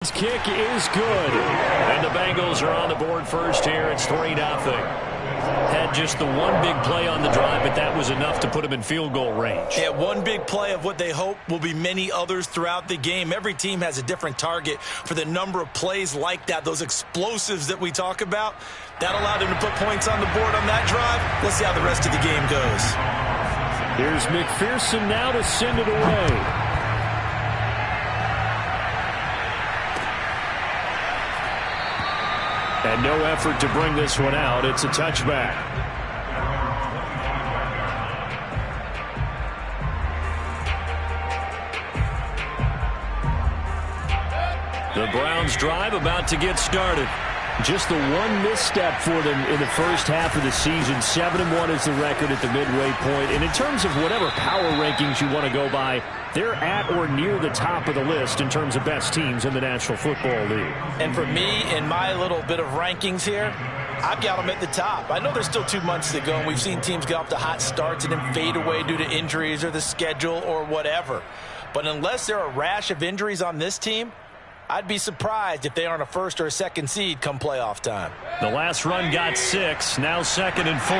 His kick is good. And the Bengals are on the board first here. It's 3-0. Had just the one big play on the drive, but that was enough to put him in field goal range. Yeah, one big play of what they hope will be many others throughout the game. Every team has a different target for the number of plays like that, those explosives that we talk about. That allowed him to put points on the board on that drive. Let's see how the rest of the game goes. Here's McPherson now to send it away. And no effort to bring this one out. It's a touchback. The Browns drive about to get started. Just the one misstep for them in the first half of the season. 7-1 is the record at the midway point. And in terms of whatever power rankings you want to go by, they're at or near the top of the list in terms of best teams in the National Football League. And for me, in my little bit of rankings here, I've got them at the top. I know there's still 2 months to go, and we've seen teams get off to hot starts and then fade away due to injuries or the schedule or whatever. But unless there are a rash of injuries on this team, I'd be surprised if they aren't a first or a second seed come playoff time. The last run got 6, now 2nd and 4.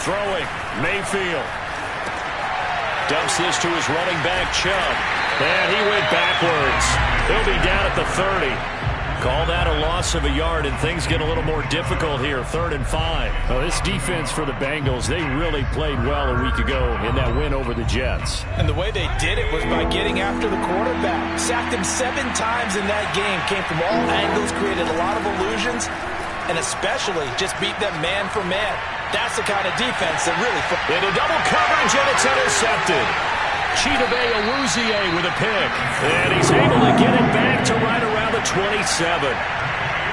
Throwing, Mayfield. Dumps this to his running back, Chubb. And he went backwards. He'll be down at the 30. Call that a loss of a yard, and things get a little more difficult here. 3rd and 5. Well, this defense for the Bengals, they really played well a week ago in that win over the Jets. And the way they did it was by getting after the quarterback. Sacked him 7 times in that game. Came from all angles, created a lot of illusions, and especially just beat them man for man. That's the kind of defense that really... Into double coverage, and it's intercepted. Chidobe Awuzie with a pick. And he's able to get it back to right around the 27.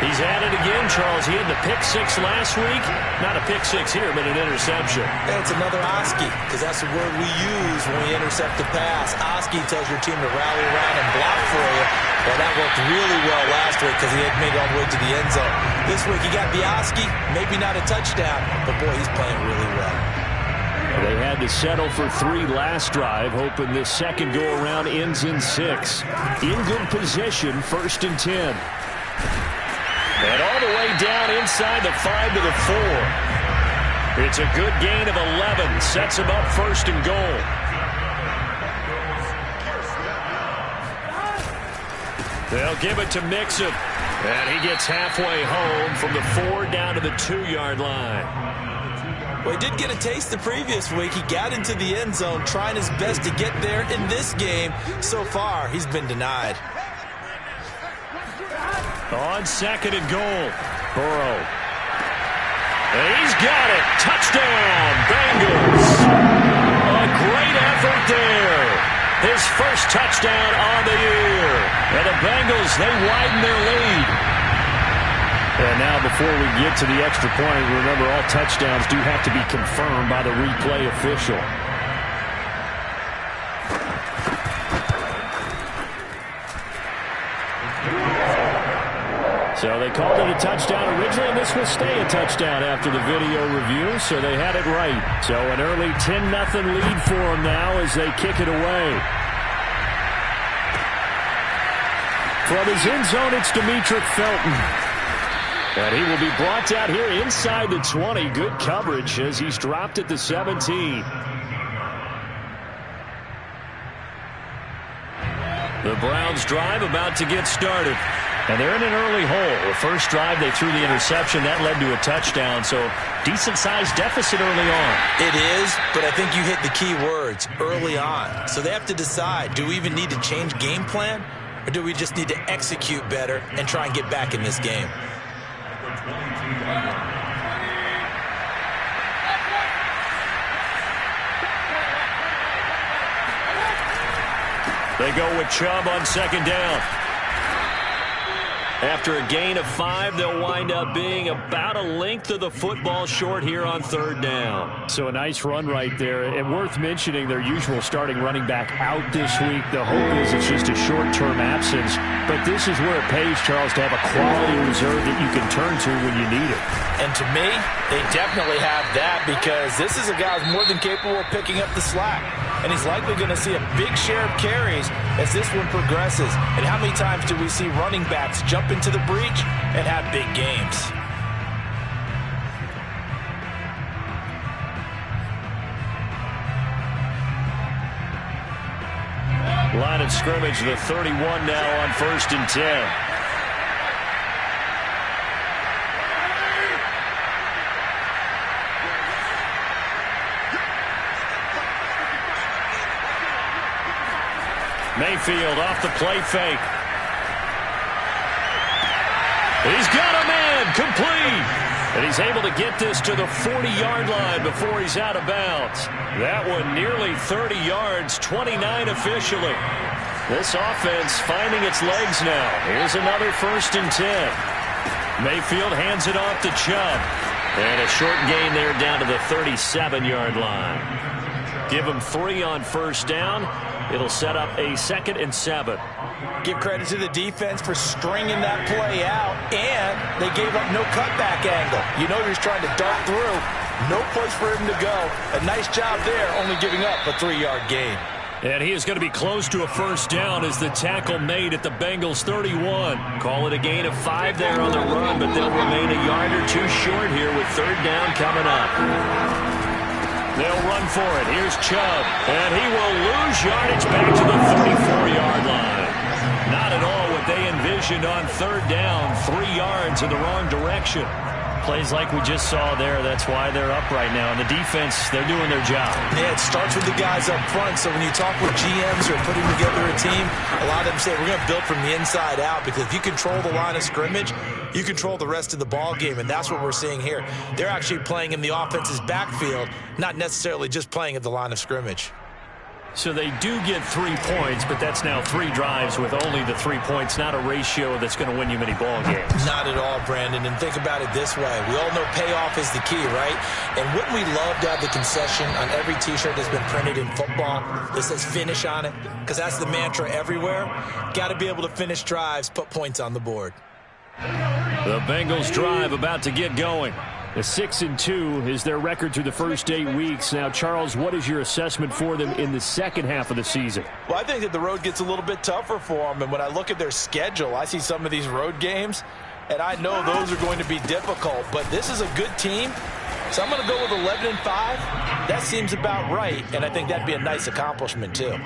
He's at it again, Charles. He had the pick 6 last week. Not a pick 6 here, but an interception. Yeah, it's another Oski, because that's the word we use when we intercept the pass. Oski tells your team to rally around and block for you. Well, that worked really well last week because he had made it all the way to the end zone. This week he got the Oski, maybe not a touchdown, but boy, he's playing really well. They had to settle for 3 last drive, hoping this second go-around ends in 6. In good position, 1st and 10. And all the way down inside the 5 to the 4. It's a good gain of 11. Sets him up 1st and goal. They'll give it to Mixon. And he gets halfway home from the 4 down to the 2-yard line. Well, he did get a taste the previous week. He got into the end zone, trying his best to get there in this game. So far, he's been denied. On 2nd and goal, Burrow. And he's got it. Touchdown, Bengals. A great effort there. His first touchdown on the year. And the Bengals, they widen their lead. And now before we get to the extra point, remember all touchdowns do have to be confirmed by the replay official. So they called it a touchdown originally, and this will stay a touchdown after the video review, so they had it right. So an early 10-0 lead for them now as they kick it away. From his end zone, it's Demetric Felton. And he will be brought down here inside the 20. Good coverage as he's dropped at the 17. The Browns drive about to get started. And they're in an early hole. The first drive, they threw the interception. That led to a touchdown. So decent-sized deficit early on. It is, but I think you hit the key words, early on. So they have to decide, do we even need to change game plan? Or do we just need to execute better and try and get back in this game? They go with Chubb on 2nd down. After a gain of 5, they'll wind up being about a length of the football short here on 3rd down. So a nice run right there. And worth mentioning their usual starting running back out this week. The hope is it's just a short-term absence. But this is where it pays, Charles, to have a quality reserve that you can turn to when you need it. And to me, they definitely have that because this is a guy who's more than capable of picking up the slack. and he's likely going to see a big share of carries as this one progresses. And how many times do we see running backs jump into the breach and have big games? Line of scrimmage, the 31 now on 1st and 10. Mayfield off the play fake. He's got a man, complete. And he's able to get this to the 40-yard line before he's out of bounds. That one nearly 30 yards, 29 officially. This offense finding its legs now. Here's another 1st and 10. Mayfield hands it off to Chubb. And a short gain there down to the 37-yard line. Give him 3 on 1st down. It'll set up a 2nd and 7. Give credit to the defense for stringing that play out, and they gave up no cutback angle. You know he's trying to dart through. No place for him to go. A nice job there, only giving up a 3-yard gain. And he is going to be close to a 1st down as the tackle made at the Bengals 31. Call it a gain of 5 there on the run, but they'll remain a yard or 2 short here with 3rd down coming up. They'll run for it. Here's Chubb. And he will lose yardage back to the 34-yard line. Not at all what they envisioned on 3rd down. 3 yards in the wrong direction. Plays like we just saw there. That's why they're up right now. And the defense, they're doing their job. Yeah, it starts with the guys up front. So when you talk with GMs who are putting together a team, a lot of them say we're going to build from the inside out, because if you control the line of scrimmage, you control the rest of the ball game, and that's what we're seeing here. They're actually playing in the offense's backfield, not necessarily just playing at the line of scrimmage. So they do get 3 points, but that's now 3 drives with only the 3 points, not a ratio that's going to win you many ball games. Not at all, Brandon. And think about it this way. We all know payoff is the key, right? And wouldn't we love to have the concession on every T-shirt that's been printed in football that says finish on it? Because that's the mantra everywhere. Got to be able to finish drives, put points on the board. The Bengals drive about to get going. A 6-2 is their record through the first 8 weeks. Now, Charles, what is your assessment for them in the second half of the season? Well, I think that the road gets a little bit tougher for them. And when I look at their schedule, I see some of these road games, and I know those are going to be difficult. But this is a good team, so I'm going to go with 11-5. That seems about right, and I think that'd be a nice accomplishment, too.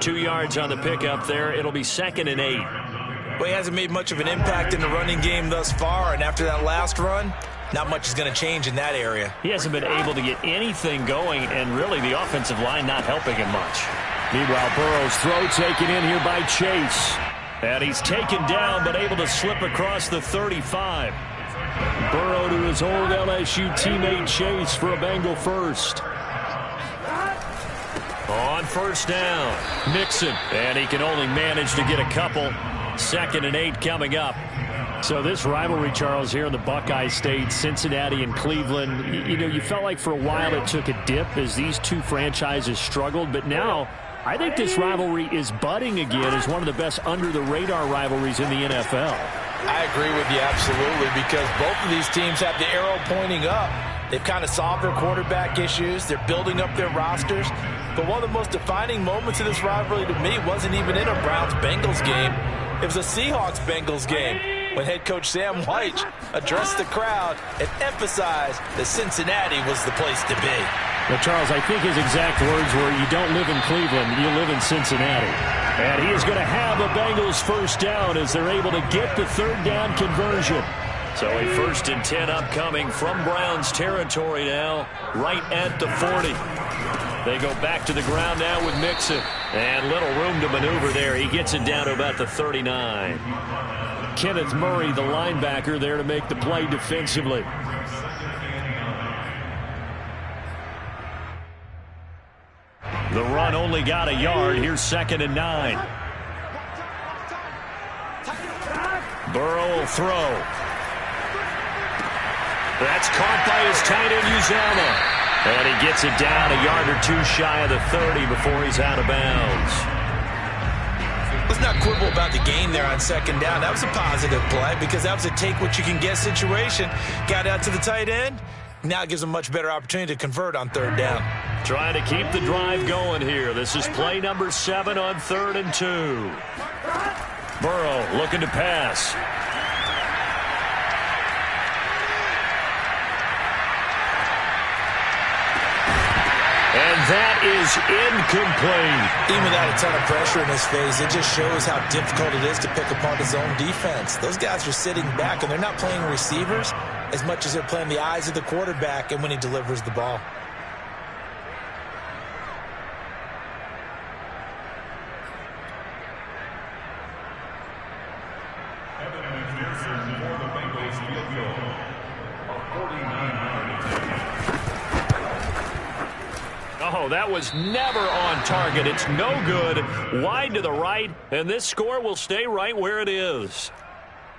2 yards on the pickup there. It'll be 2nd and 8. Well, he hasn't made much of an impact in the running game thus far, and after that last run, not much is going to change in that area. He hasn't been able to get anything going, and really the offensive line not helping him much. Meanwhile, Burrow's throw taken in here by Chase. And he's taken down, but able to slip across the 35. Burrow to his old LSU teammate Chase for a Bengal first. On 1st down, Mixon. And he can only manage to get a couple. 2nd and 8 coming up. So this rivalry, Charles, here in the Buckeye State, Cincinnati and Cleveland, you know, you felt like for a while it took a dip as these two franchises struggled. But now I think this rivalry is budding again as one of the best under-the-radar rivalries in the NFL. I agree with you absolutely, because both of these teams have the arrow pointing up. They've kind of solved their quarterback issues. They're building up their rosters. But one of the most defining moments of this rivalry to me wasn't even in a Browns-Bengals game. It was a Seahawks-Bengals game when head coach Sam White addressed the crowd and emphasized that Cincinnati was the place to be. Well, Charles, I think his exact words were, you don't live in Cleveland, you live in Cincinnati. And he is going to have a Bengals 1st down as they're able to get the 3rd down conversion. So a 1st and 10 upcoming from Browns territory now, right at the 40. They go back to the ground now with Mixon. And little room to maneuver there. He gets it down to about the 39. Kenneth Murray, the linebacker, there to make the play defensively. The run only got a yard. Here's 2nd and 9. Burrow will throw. That's caught by his tight end, Uzomah. And he gets it down a yard or 2 shy of the 30 before he's out of bounds. Let's not quibble about the gain there on 2nd down. That was a positive play because that was a take-what-you-can-get situation. Got out to the tight end. Now it gives him a much better opportunity to convert on 3rd down. Trying to keep the drive going here. This is play number 7 on 3rd and 2. Burrow looking to pass. And that is incomplete. Even without a ton of pressure in his face, it just shows how difficult it is to pick apart his own defense. Those guys are sitting back, and they're not playing receivers as much as they're playing the eyes of the quarterback and when he delivers the ball. Oh, that was never on target. It's no good. Wide to the right, and this score will stay right where it is.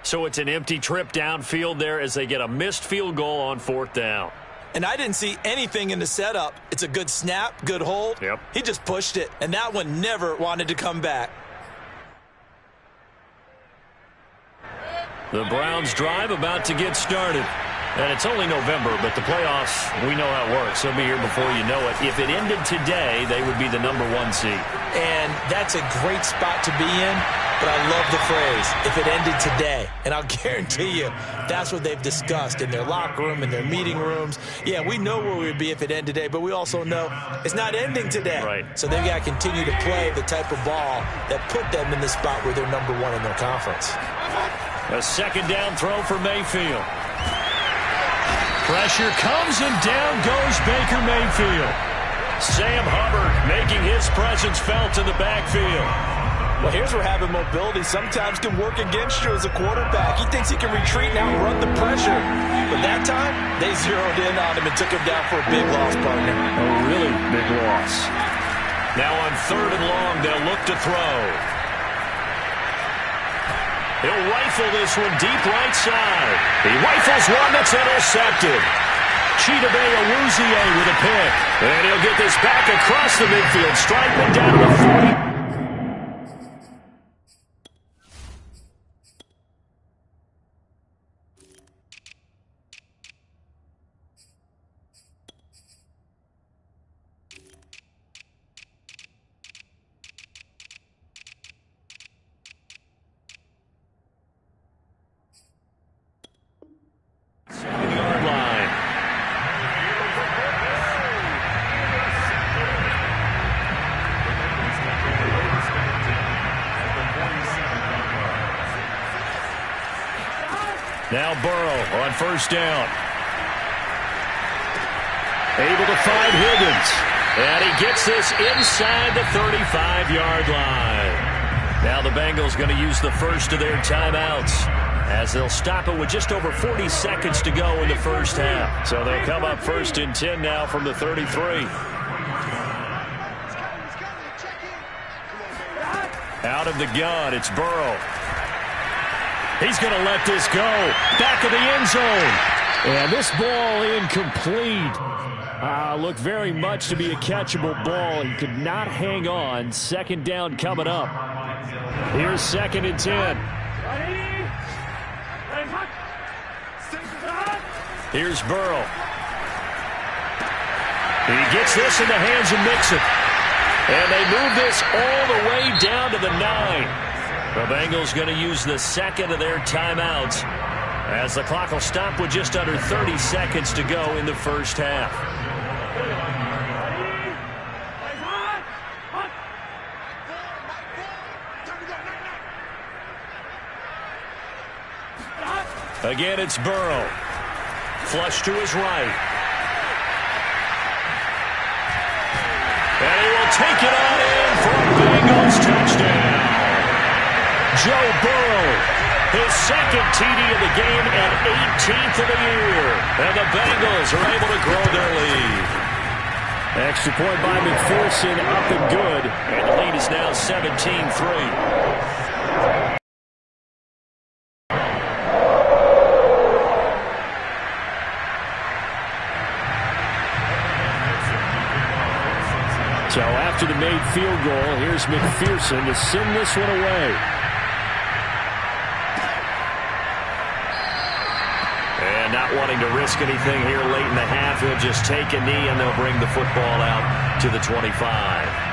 So it's an empty trip downfield there as they get a missed field goal on 4th down. And I didn't see anything in the setup. It's a good snap, good hold. Yep. He just pushed it, and that one never wanted to come back. The Browns drive about to get started. And it's only November, but the playoffs, we know how it works. They'll be here before you know it. If it ended today, they would be the number 1 seed. And that's a great spot to be in, but I love the phrase, if it ended today. And I'll guarantee you, that's what they've discussed in their locker room, in their meeting rooms. Yeah, we know where we'd be if it ended today, but we also know it's not ending today. Right. So they've got to continue to play the type of ball that put them in the spot where they're number 1 in their conference. A 2nd down throw for Mayfield. Pressure comes, and down goes Baker Mayfield. Sam Hubbard making his presence felt in the backfield. Well, here's where having mobility sometimes can work against you as a quarterback. He thinks he can retreat and outrun the pressure. But that time, they zeroed in on him and took him down for a big loss, partner. A really big loss. Now on 3rd and long, they'll look to throw. He'll rifle this one deep right side. He rifles one that's intercepted. Chidobe Awuzie with a pick. And he'll get this back across the midfield, striping down to the 40. Now Burrow on 1st down. Able to find Higgins. And he gets this inside the 35-yard line. Now the Bengals going to use the first of their timeouts as they'll stop it with just over 40 seconds to go in the first half. So they'll come up 1st and 10 now from the 33. Out of the gun, it's Burrow. He's going to let this go. Back of the end zone. And this ball incomplete. Looked very much to be a catchable ball. He could not hang on. 2nd down coming up. Here's 2nd and 10. Here's Burrow. He gets this in the hands of Mixon. And they move this all the way down to the 9. The Bengals going to use the 2nd of their timeouts as the clock will stop with just under 30 seconds to go in the first half. Again, it's Burrow. Flush to his right. And he will take it on in for a Bengals touchdown. Joe Burrow, his 2nd TD of the game and 18th of the year. And the Bengals are able to grow their lead. Extra point by McPherson, up and good. And the lead is now 17-3. So after the made field goal, here's McPherson to send this one away. Yeah, not wanting to risk anything here late in the half. He'll just take a knee, and they'll bring the football out to the 25.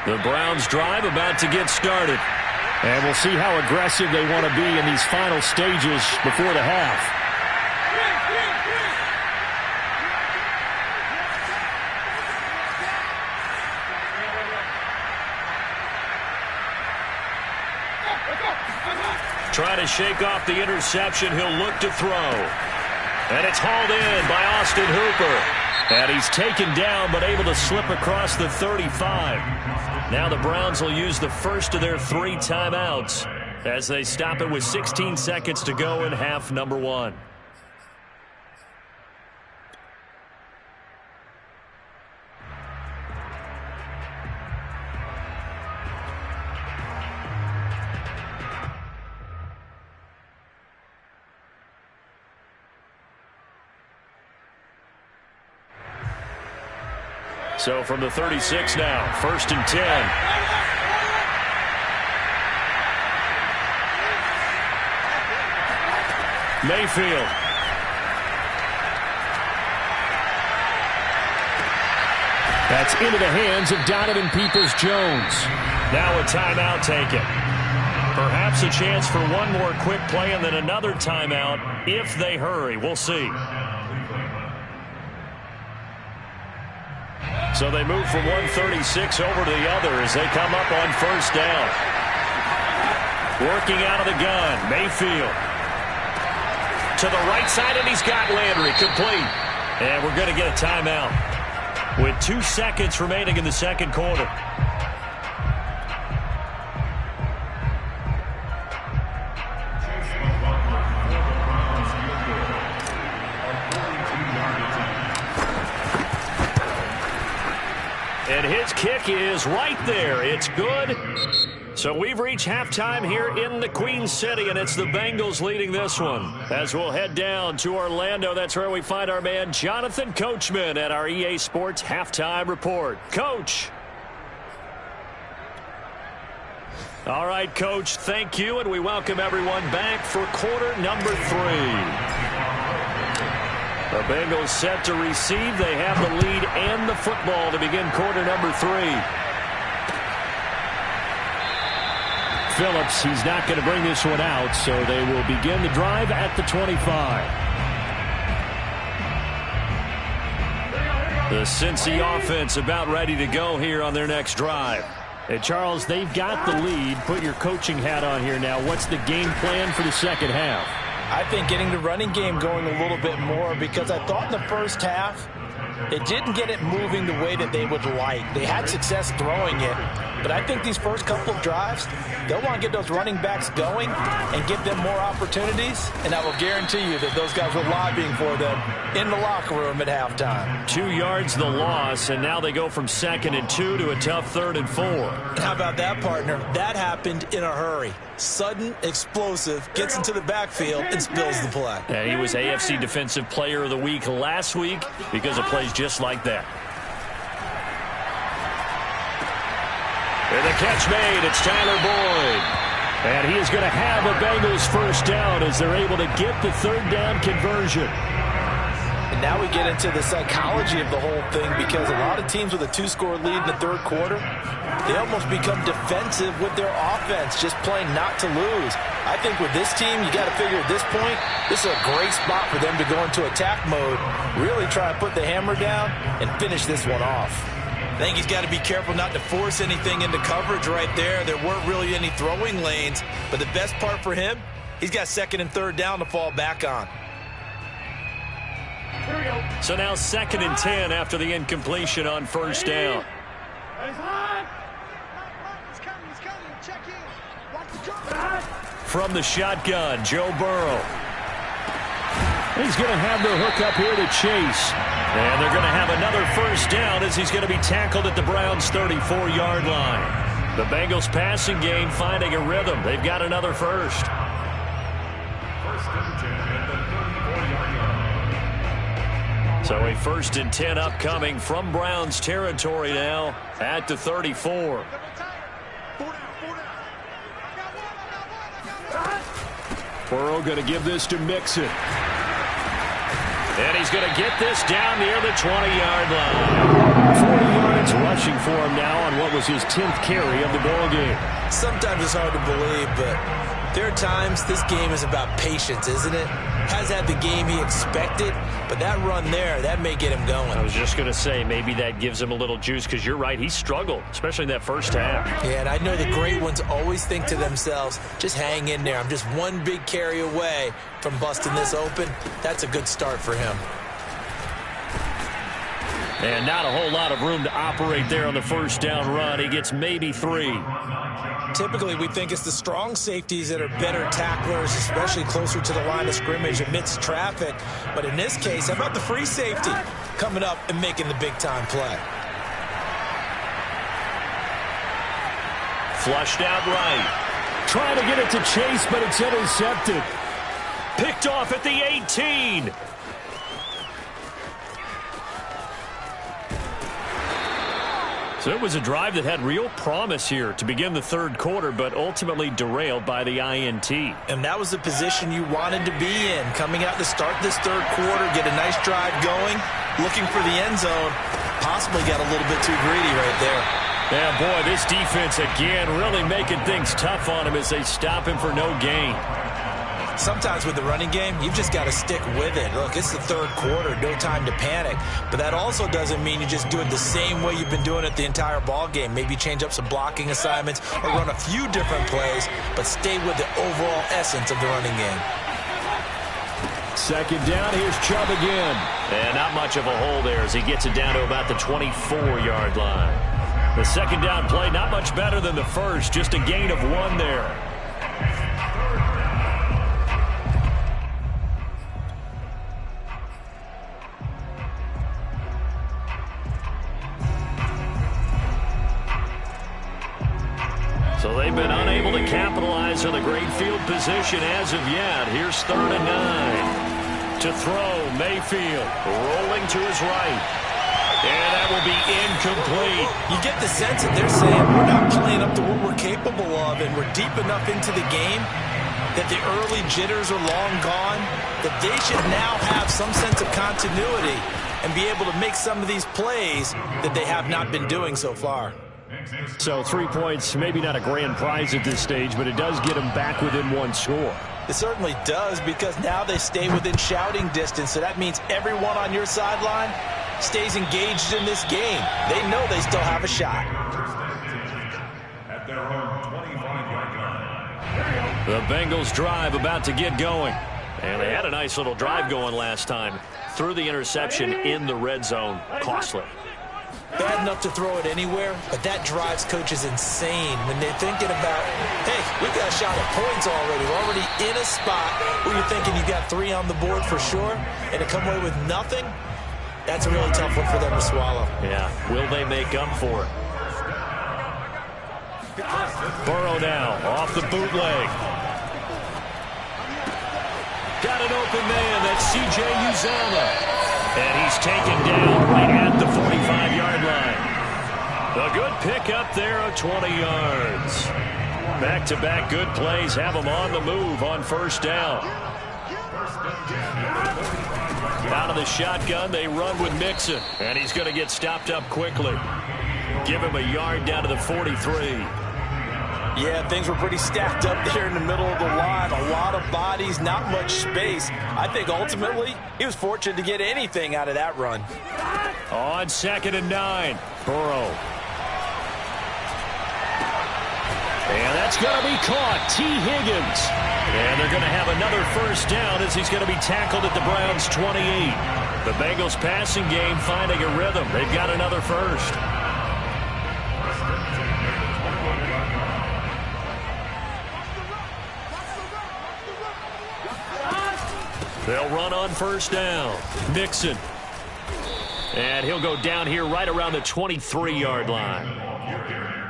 The Browns drive about to get started. And we'll see how aggressive they want to be in these final stages before the half. Trying to shake off the interception. He'll look to throw. And it's hauled in by Austin Hooper. And he's taken down but able to slip across the 35. Now the Browns will use the first of their 3 timeouts as they stop it with 16 seconds to go in half number 1. So from the 36 now, 1st and 10. Mayfield. That's into the hands of Donovan Peoples-Jones. Now a timeout taken. Perhaps a chance for one more quick play and then another timeout if they hurry. We'll see. So they move from 136 over to the other as they come up on 1st down. Working out of the gun, Mayfield. To the right side, and he's got Landry complete. And we're going to get a timeout with 2 seconds remaining in the second quarter. And his kick is right there. It's good. So we've reached halftime here in the Queen City, and it's the Bengals leading this one. As we'll head down to Orlando, that's where we find our man Jonathan Coachman at our EA Sports Halftime Report. Coach. All right, Coach, thank you, and we welcome everyone back for quarter number 3. The Bengals set to receive. They have the lead and the football to begin quarter number 3. Phillips, he's not going to bring this one out, so they will begin the drive at the 25. The Cincy offense about ready to go here on their next drive. Hey, Charles, they've got the lead. Put your coaching hat on here now. What's the game plan for the second half? I think getting the running game going a little bit more, because I thought in the first half it didn't get it moving the way that they would like. They had success throwing it, but I think these first couple of drives, they'll want to get those running backs going and give them more opportunities, and I will guarantee you that those guys were lobbying for them in the locker room at halftime. 2 yards the loss, and now they go from 2nd and 2 to a tough 3rd and 4. How about that, partner? That happened in a hurry. Sudden, explosive, gets into the backfield and spills the play. And he was AFC Defensive Player of the Week last week because of plays just like that. And the catch made. It's Tyler Boyd. And he is going to have a Bengals first down as they're able to get the 3rd down conversion. And now we get into the psychology of the whole thing, because a lot of teams with a 2-score lead in the 3rd quarter, they almost become defensive with their offense, just playing not to lose. I think with this team, you got to figure at this point, this is a great spot for them to go into attack mode, really try to put the hammer down and finish this one off. I think he's got to be careful not to force anything into coverage right there. There weren't really any throwing lanes, but the best part for him, he's got 2nd and 3rd down to fall back on. So now 2nd and 10 after the incompletion on 1st down. From the shotgun, Joe Burrow. He's going to have the hook up here to Chase. And they're going to have another first down as he's going to be tackled at the Browns' 34-yard line. The Bengals passing game finding a rhythm. They've got another first. So a 1st and 10 upcoming from Browns territory now at the 34. Burrow going to give this to Mixon. And he's going to get this down near the 20-yard line. 40 yards rushing for him now on what was his 10th carry of the ball game. Sometimes it's hard to believe, but there are times this game is about patience, isn't it? Has had the game he expected, but that run there, that may get him going. I was just going to say, maybe that gives him a little juice, because you're right, he struggled, especially in that first half. Yeah, and I know the great ones always think to themselves, just hang in there. I'm just one big carry away from busting this open. That's a good start for him. And not a whole lot of room to operate there on the first down run. He gets maybe 3. Typically, we think it's the strong safeties that are better tacklers, especially closer to the line of scrimmage amidst traffic. But in this case, how about the free safety coming up and making the big-time play? Flushed out right. Trying to get it to Chase, but it's intercepted. Picked off at the 18. So it was a drive that had real promise here to begin the third quarter, but ultimately derailed by the INT. And that was the position you wanted to be in, coming out to start this third quarter, get a nice drive going, looking for the end zone. Possibly got a little bit too greedy right there. Yeah, boy, this defense again really making things tough on him as they stop him for no gain. Sometimes with the running game, you've just got to stick with it. Look, it's the third quarter, no time to panic. But that also doesn't mean you just do it the same way you've been doing it the entire ball game. Maybe change up some blocking assignments or run a few different plays, but stay with the overall essence of the running game. Second down, here's Chubb again. And not much of a hole there as he gets it down to about the 24-yard line. The second down play, not much better than the first, just a gain of 1 there. So they've been unable to capitalize on the great field position as of yet. Here's 3rd and 9. To throw, Mayfield rolling to his right. And that will be incomplete. You get the sense that they're saying we're not playing up to what we're capable of, and we're deep enough into the game that the early jitters are long gone, that they should now have some sense of continuity and be able to make some of these plays that they have not been doing so far. So 3 points, maybe not a grand prize at this stage, but it does get them back within 1 score. It certainly does, because now they stay within shouting distance, so that means everyone on your sideline stays engaged in this game. They know they still have a shot. The Bengals drive about to get going. And they had a nice little drive going last time. Threw the interception in the red zone. Costly. Bad enough to throw it anywhere, but that drives coaches insane when they're thinking about, hey, we've got a shot at points already. We're already in a spot where you're thinking you got 3 on the board for sure, and to come away with nothing, that's a really tough one for them to swallow. Yeah, will they make up for it? Burrow now off the bootleg. Got an open man. That's C.J. Uzomah. And he's taken down right at the 45-yard line. A good pickup there of 20 yards. Back-to-back good plays have him on the move on first down. Out of the shotgun, they run with Mixon. And he's going to get stopped up quickly. Give him a yard down to the 43. Yeah, things were pretty stacked up there in the middle of the line. A lot of bodies, not much space. I think ultimately he was fortunate to get anything out of that run. On 2nd and 9, Burrow. And that's going to be caught. T. Higgins. And they're going to have another first down as he's going to be tackled at the Browns' 28. The Bengals passing game finding a rhythm. They've got another first. They'll run on first down. Mixon. And he'll go down here right around the 23-yard line.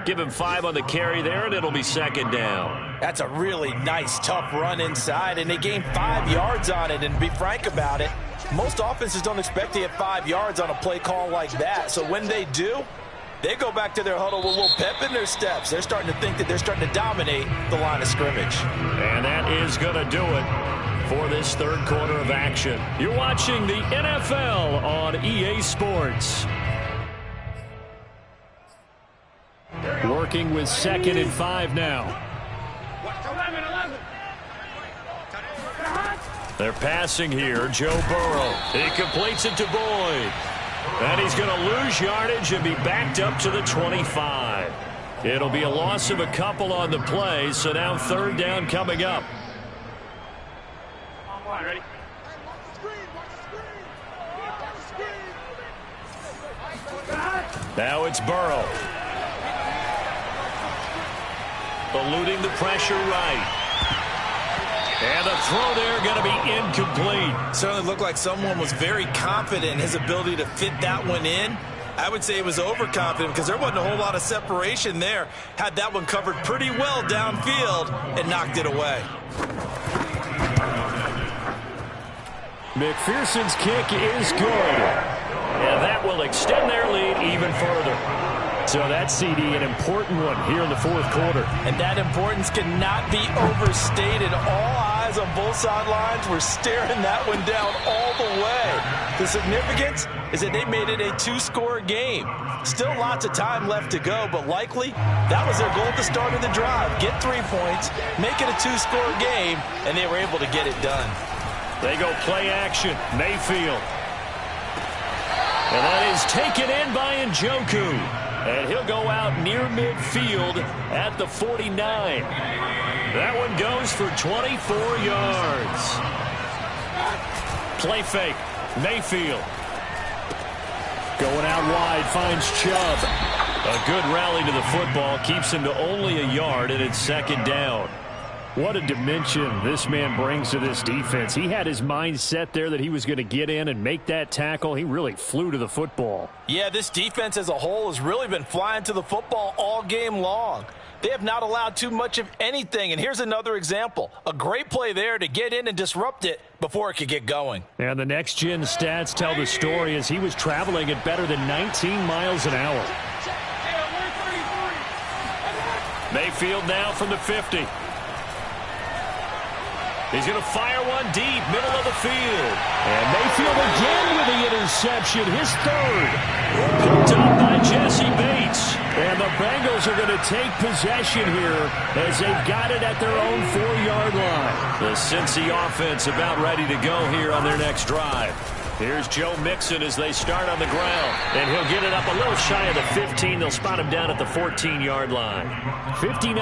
Give him 5 on the carry there, and it'll be second down. That's a really nice, tough run inside, and they gained 5 yards on it. And to be frank about it, most offenses don't expect to get 5 yards on a play call like that. So when they do, they go back to their huddle with a little pep in their steps. They're starting to think that they're starting to dominate the line of scrimmage. And that is going to do it for this third quarter of action. You're watching the NFL on EA Sports. Working with 2nd and 5 now. They're passing here. Joe Burrow. He completes it to Boyd. And he's going to lose yardage and be backed up to the 25. It'll be a loss of a couple on the play, so now third down coming up. Now it's Burrow. Eluding the pressure right. And the throw there going to be incomplete. Certainly looked like someone was very confident in his ability to fit that one in. I would say he was overconfident because there wasn't a whole lot of separation there. Had that one covered pretty well downfield and knocked it away. McPherson's kick is good. And that will extend their lead even further. So that CD, an important one here in the fourth quarter. And that importance cannot be overstated. All eyes on both sidelines were staring that one down all the way. The significance is that they made it a 2-score game. Still lots of time left to go, but likely that was their goal at the start of the drive. Get 3 points, make it a 2-score game, and they were able to get it done. They go play action. Mayfield. And that is taken in by Njoku. And he'll go out near midfield at the 49. That one goes for 24 yards. Play fake. Mayfield. Going out wide, finds Chubb. A good rally to the football. Keeps him to only a yard, and it's second down. What a dimension this man brings to this defense. He had his mind set there that he was going to get in and make that tackle. He really flew to the football. Yeah, this defense as a whole has really been flying to the football all game long. They have not allowed too much of anything. And here's another example. A great play there to get in and disrupt it before it could get going. And the next-gen stats tell the story as he was traveling at better than 19 miles an hour. Mayfield now from the 50. He's going to fire one deep, middle of the field. And Mayfield again with the interception, his third. Picked up by Jesse Bates. And the Bengals are going to take possession here as they've got it at their own 4-yard line. The Cincy offense about ready to go here on their next drive. Here's Joe Mixon as they start on the ground. And he'll get it up a little shy of the 15. They'll spot him down at the 14-yard line. 59.